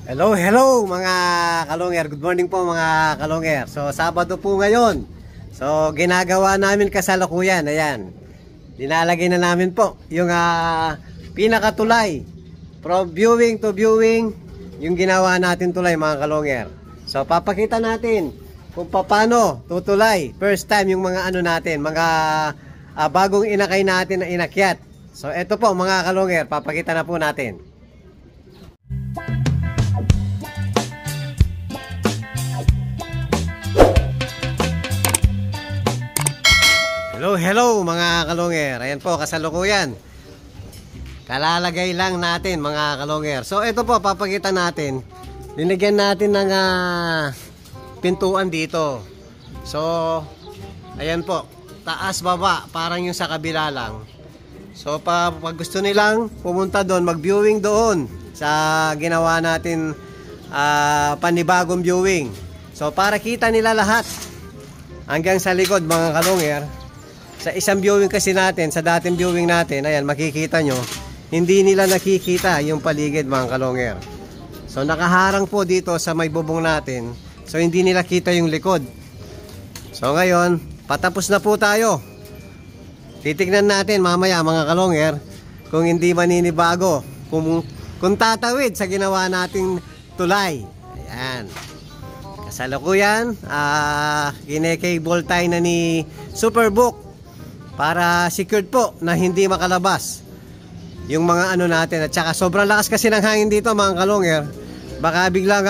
Hello, hello mga kalonger. Good morning po mga kalonger. So, Sabado po ngayon. So, ginagawa namin kasalukuyan. Ayan. Dinalagay na namin po yung pinakatulay. From viewing to viewing, yung ginawa natin tulay mga kalonger. So, papakita natin kung paano tutulay. First time yung mga ano natin, mga bagong inakay natin na inakyat. So, eto po mga kalonger, papakita na po natin. Hello, hello mga kalonger. Ayan po, kasalukuyan. Kalalagay lang natin mga kalonger. So ito po, papakita natin. Linagyan natin ng pintuan dito. So, ayan po. Taas, baba. Parang yung sa kabila lang. So, pag gusto nilang pumunta doon, mag-viewing doon sa ginawa natin panibagong viewing. So, para kita nila lahat hanggang sa likod mga kalonger. Sa isang viewing kasi natin, sa dating viewing natin, ayan, makikita nyo, hindi nila nakikita yung paligid mga kalonger. So, nakaharang po dito sa may bubong natin. So, hindi nila kita yung likod. So, ngayon, patapos na po tayo. Titignan natin mamaya mga kalonger, kung hindi maninibago, kung tatawid sa ginawa nating tulay. Ayan. Kasalukuyan, kine-cable tie na ni Superbook. Para secured po na hindi makalabas yung mga ano natin. At saka sobrang lakas kasi ng hangin dito mga kalonger. Baka biglang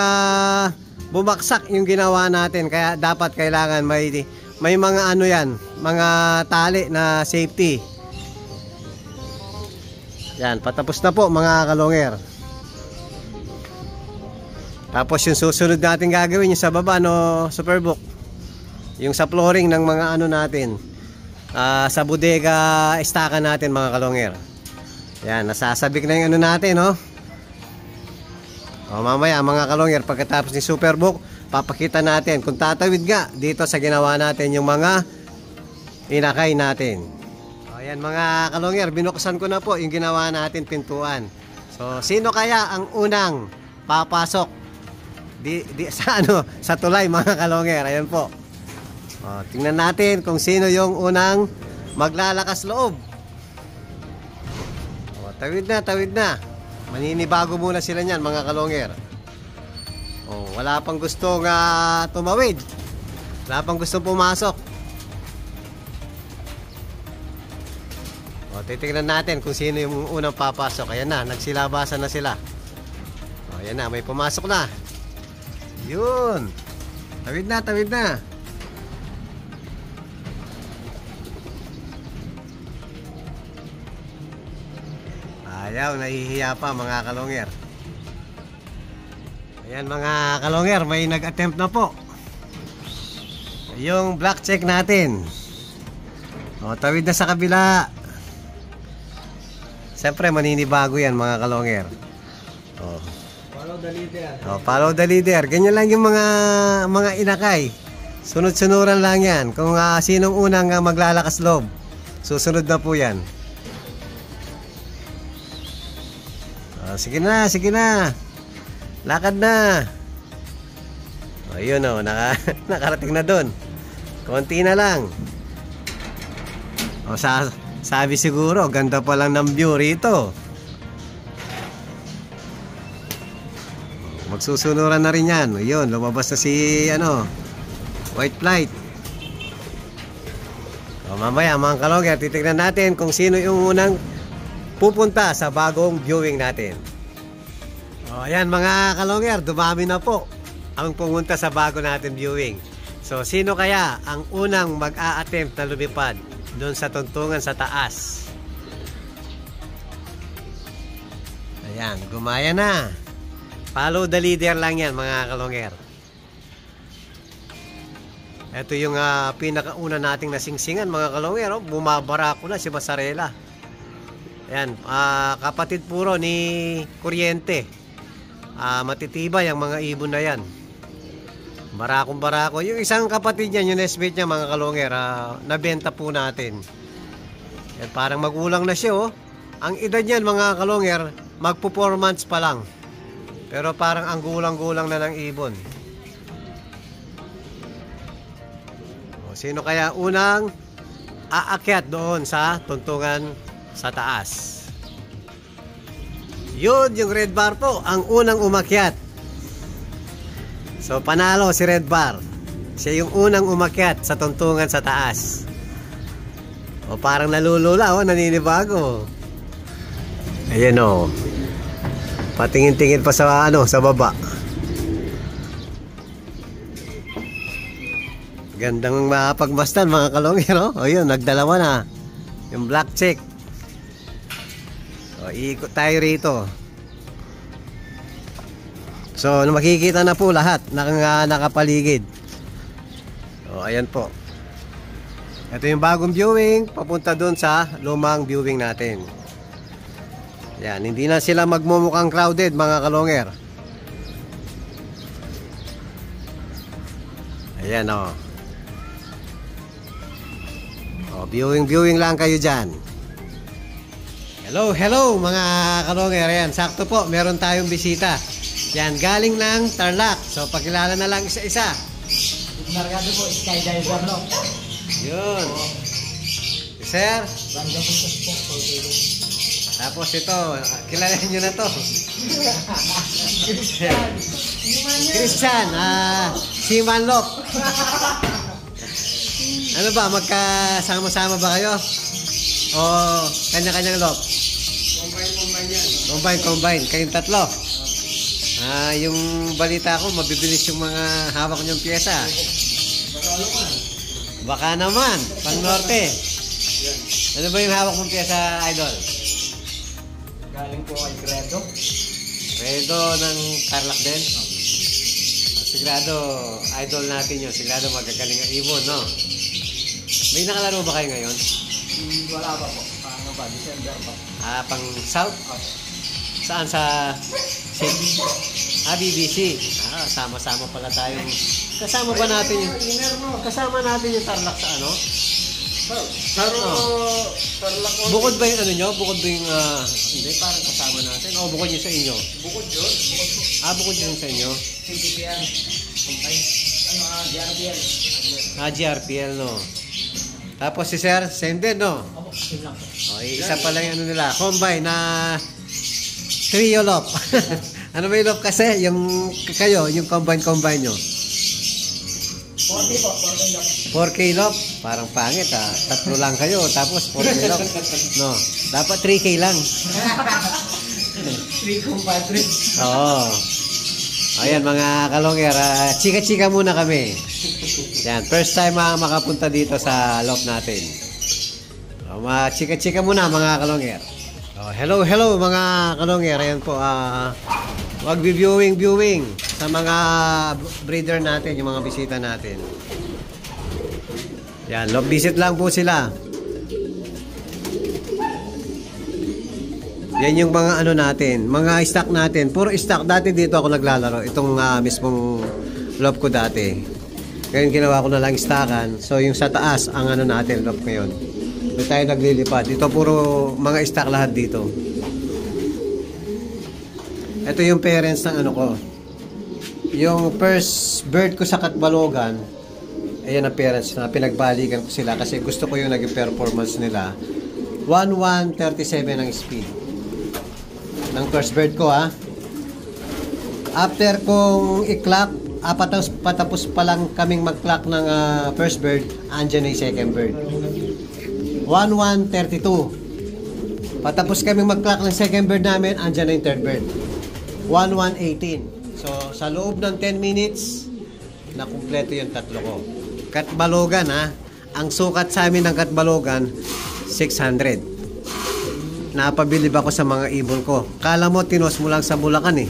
bumaksak yung ginawa natin. Kaya dapat kailangan may mga ano yan, mga tali na safety. Yan, patapos na po mga kalonger. Tapos yung susunod natin gagawin yung sa baba, no, Superbook. Yung sa flooring ng mga ano natin. Sa bodega istaka natin mga kalonger. Yan, nasasabik na yung ano natin, no? O mamaya mga kalonger, pagkatapos ni Superbook, papakita natin kung tatawid nga dito sa ginawa natin yung mga inakay natin. O yan mga kalonger, binuksan ko na po yung ginawa natin pintuan. So sino kaya ang unang papasok sa ano, sa tulay mga kalonger? Ayan po. O, tingnan natin kung sino yung unang maglalakas loob. O, tawid na, tawid na. Maninibago muna sila niyan mga kalonger. O, wala pang gustong tumawid. Wala pang gustong pumasok. O, titignan natin kung sino yung unang papasok. Ayan na, nagsilabasan na sila. O, ayan na, may pumasok na. Yun. Tawid na, tawid na. Ayaw, nahihiya pa mga kalonger. Ayan mga kalonger, may nag-attempt na po. Yung black check natin. O, tawid na sa kabila. Siyempre maninibago yan mga kalonger. O, follow the leader. O, follow the leader. Ganyan lang yung mga inakay. Sunod-sunuran lang yan. Kung sinong unang maglalakas loob, susunod na po yan. Sige na, sige na. Lakad na. O, yun o, nakarating na doon. Konti na lang. O, sabi siguro, ganda pa lang ng view rito. Magsusunuran na rin yan. Yun, lumabas na si, white flight. O, mamaya mga kalonger, titignan natin kung sino yung unang pupunta sa bagong viewing natin. O ayan mga kalonger, dumami na po ang pumunta sa bago natin viewing. So sino kaya ang unang mag-a-attempt na lumipad doon sa tuntungan sa taas? Ayan, gumaya na. Follow the leader lang yan mga kalonger. Ito yung pinakauna nating nasingsingan mga kalonger. Bumabara ko na si Basarela. Ayan, kapatid puro ni Kuryente. Matitibay ang mga ibon na yan. Barakong barako. Yung isang kapatid niya, yung nestmate niya mga kalonger, nabenta po natin. Yan, parang magulang na siya, oh. Ang edad niyan mga kalonger, magpo 4 months pa lang. Pero parang ang gulang-gulang na ng ibon. O, sino kaya unang aakyat doon sa tuntungan sa taas? Yun, yung red bar po, ang unang umakyat. So, panalo si red bar. Siya yung unang umakyat sa tuntungan sa taas. O, parang nalulula, naninibago. Ayan o. Patingin-tingin pa sa sa baba. Gandang mapagmasdan mga kalongero, no? O yun, nagdalawa na. Yung black check. O, iikot tayo rito. So, makikita na po lahat nakapaligid. O, ayan po. Ito yung bagong viewing, papunta doon sa lumang viewing natin. Yan, hindi na sila magmumukhang crowded mga kalonger. Ayan o. Viewing lang kayo dyan. Hello mga kalonger. Ayan, sakto po, meron tayong bisita. Yan, galing ng Tarlac. So, pakilala na lang isa-isa. Margado po, skydiver no. Yun. Sir. Banda po po. Tapos ito, kilalanin nyo na to. Christian, si Manlok. Ano ba, magkasama-sama ba kayo? O kanya-kanyang lok? Combine yan. Combine. Kayong tatlo. Yung balita ko, mabibilis yung mga hawak niyong pyesa. Baka naman, pang norte. Ano ba yung hawak mong pyesa, idol? Galing po kay Credo. Credo ng Tarlac din? Sigurado, idol natin yun. Sigurado magagaling ang ibon, no? May nakalaro ba kayo ngayon? Wala pa po. Paano ba? December pa. Pang South? Saan sa city? BBC. Sama-sama pala tayong... Kasama ba natin yung... Kasama natin yung Tarlac sa ano? Pero, Tarlac on. Bukod ba yung ano nyo? Bukod ba yung... hindi, parang kasama natin. O, bukod yun sa inyo? Bukod yun. Bukod yun sa inyo? CTPN. Combine. GRPL. GRPL, no? Tapos si Sir, same din, no? Opo, same lang po. O, isa pala yung ano nila. Combine na... Trio lop. Ano ba yung lop kasi? Yung kayo, yung combine nyo. 40 po, 40 lang. 4K lop. Parang pangit, Tatlo lang kayo, tapos 4K lop. No, dapat 3K lang. 3 compadre. Oo. Ayan mga kalonger, chika-chika muna kami. Yan, first time makapunta dito sa lop natin. So, chika-chika muna mga kalonger. Hello mga kalonger. Ayan po, mag-viewing sa mga breeder natin, yung mga bisita natin. Yan, love visit lang po sila. Yan yung mga ano natin, mga stock natin. Puro stock. Dati dito ako naglalaro. Itong mismong love ko dati. Ngayon ginawa ko na lang stockan. So yung sa taas, ang ano natin, love ngayon. Doon tayo naglilipad. Dito puro mga stock lahat dito. Ito yung parents ng ano ko. Yung first bird ko sa Katbalogan, ayan ang parents na pinagbalikan ko sila kasi gusto ko yung naging performance nila. 1137 ang speed ng first bird ko After kong i-clock, patapos pa lang kaming mag-clock ng first bird, andyan na yung second bird. 1132. Patapos kaming mag-clock ng second bird namin, andyan na yung third bird. 1118. So sa loob ng 10 minutes, na kumpleto yung tatlo ko. Katbalogan ang sukat sa amin ng Katbalogan 600. Napabilib ako sa mga ibon ko. Kala mo tinos mo lang sa Bulacan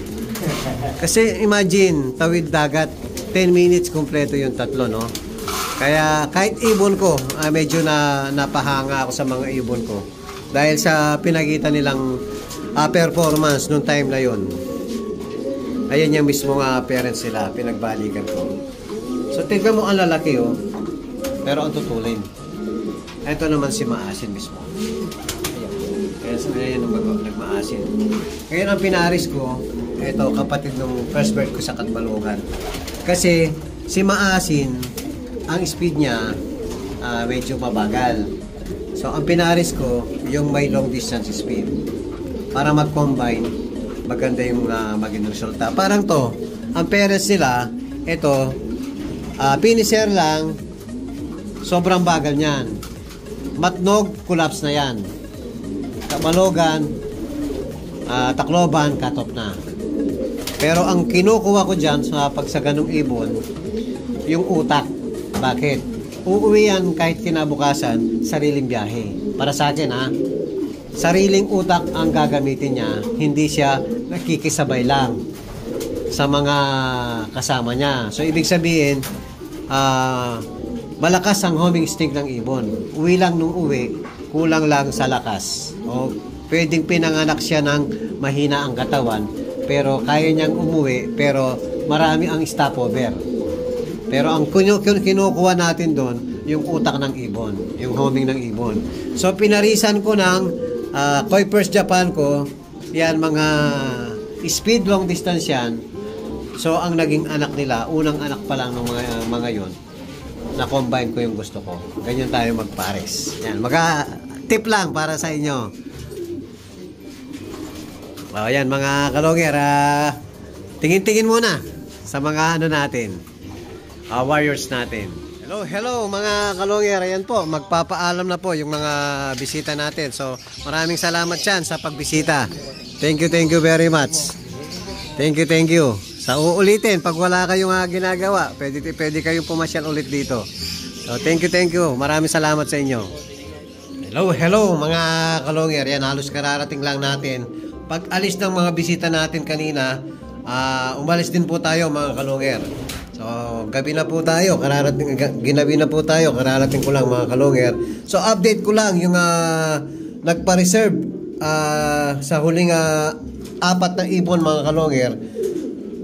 Kasi imagine, tawid dagat 10 minutes kumpleto yung tatlo, no? Kaya kahit ibon ko, medyo napahanga ako sa mga ibon ko dahil sa pinakita nilang performance nung time na yon. Ayan yung mismo parents sila, pinagbalikan ko. So tignan mo ang lalaki pero ang tutulin. Ito naman si Maasin mismo. Ayan ang nagmaasin. Ngayon ang pinaris ko, ito kapatid ng first bird ko sa Katbalukan. Kasi si Maasin, ang speed niya medyo mabagal. So ang pinaris ko yung may long distance speed para mag-combine, maganda yung maging resulta. Parang to, ang parents nila, ito, finisher lang, sobrang bagal niyan. Matnog, collapse na yan. Kabalogan, Tacloban, cut off na. Pero ang kinukuha ko dyan sa pagsaganong ibon, yung utak. Bakit? Uuwi yan kahit kinabukasan, sariling biyahe. Para sa akin sariling utak ang gagamitin niya, hindi siya nakikisabay lang sa mga kasama niya. So ibig sabihin, malakas ang homing instinct ng ibon. Uwi lang nung uwi, kulang lang sa lakas. O pwedeng pinanganak siya ng mahina ang katawan, pero kaya niyang umuwi, pero marami ang stopover. Pero ang kinukuha natin doon, yung utak ng ibon, yung homing ng ibon. So pinarisan ko ng Kuipers Japan ko, yan mga speed long distance yan. So ang naging anak nila, unang anak pa lang ng mga yon, na-combine ko yung gusto ko. Ganyan tayo magpares. Yan, tip lang para sa inyo. Ayan mga kalonger, tingin-tingin muna sa mga natin, warriors natin. Hello mga kalonger, ayan po, magpapaalam na po yung mga bisita natin. So maraming salamat dyan sa pagbisita. Thank you very much. Thank you. Sa uulitin, pag wala kayong ginagawa, pwede kayong pumasyal ulit dito. So thank you. Maraming salamat sa inyo. Hello mga kalonger, yan halos kararating lang natin. Pag alis ng mga bisita natin kanina, umalis din po tayo mga kalonger. So ginabi na po tayo, kararating ko lang mga kalonger. So update ko lang yung nagpa-reserve sa huling 4 na ibon mga kalonger.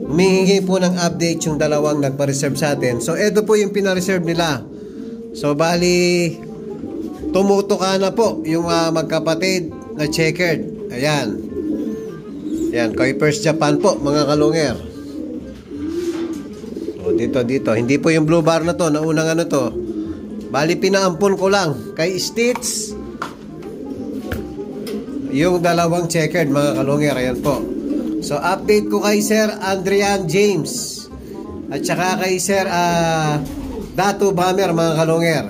Humihingi po ng update yung dalawang nagpa-reserve sa atin. So ito po yung pina-reserve nila. So bali, tumutuka na po yung magkapatid na checkered. Ayan. Yan, Kuipers Japan po mga kalungер. O dito. Hindi po yung blue bar na to, naunang ano to. Bali pinaampun ko lang kay Stitch yung dalawang checkered mga kalungер. Ayan po. So update ko kay Sir Adrian James at saka kay Sir Datu Bomber mga kalungер.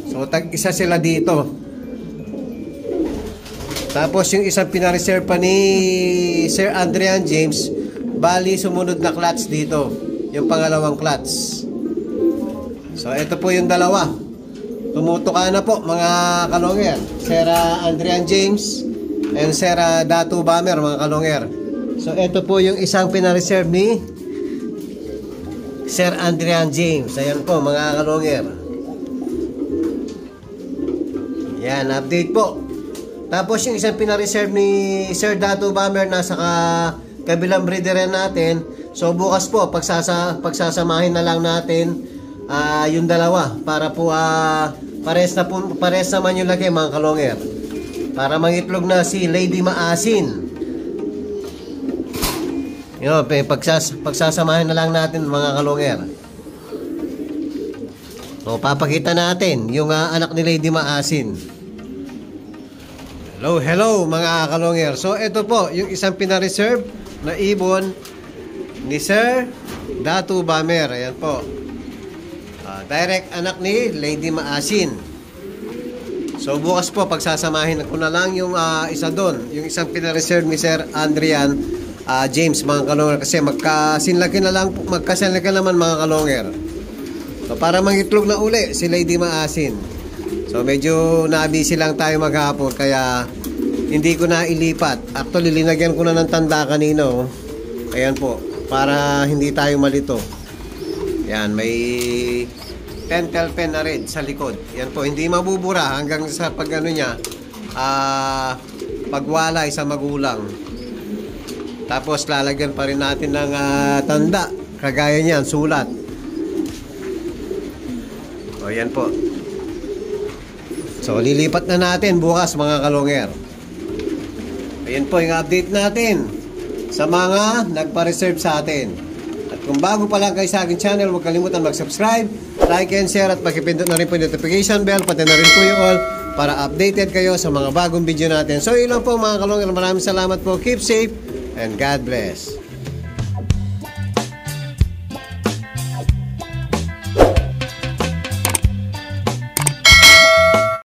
So tag-isa sila dito. Tapos yung isang pinareserve pa ni Sir Adrian James, bali sumunod na clutch dito, yung pangalawang clutch. So ito po yung dalawa. Tumutuka na po mga kalonger, Sir Adrian James and Sir Datu Bomber mga kalonger. So ito po yung isang pinareserve ni Sir Adrian James. Ayan po mga kalonger. Yan, update po. Tapos yung isang pinareserve ni Sir Datu Bomber nasa kabilang breeder natin. So bukas po pagsasamahin na lang natin yung dalawa para po pares naman yung laki mga kalonger. Para mangitlog na si Lady Maasin. Yun, pagsasamahin na lang natin mga kalonger. So papakita natin yung anak ni Lady Maasin. Hello mga kalonger. So ito po yung isang pinareserve na ibon ni Sir Datu Bomber. Ayan po, direct anak ni Lady Maasin. So bukas po pagsasamahin ko na lang yung isa doon, yung isang pinareserve ni Sir Adrian James mga kalonger, kasi magkasinlaki naman mga kalonger. So para mangitlog na uli si Lady Maasin. So medyo nabisi lang tayo maghapon kaya hindi ko na ilipat. Actually linagyan ko na ng tanda kanino. Ayan po, para hindi tayo malito. Yan, may pentel pen na red sa likod. Yan po, hindi mabubura hanggang sa pagano niya, pagwalay sa magulang. Tapos lalagyan pa rin natin ng tanda, kagaya niyan, sulat. O yan po. So lilipat na natin bukas mga kalonger. Ayan po yung update natin sa mga nagpa-reserve sa atin. At kung bago pa lang kayo sa aking channel, huwag kalimutan mag-subscribe, like and share at pakipindot na rin po yung notification bell, pati na rin po yung all para updated kayo sa mga bagong video natin. So yun lang po mga kalongger, maraming salamat po. Keep safe and God bless.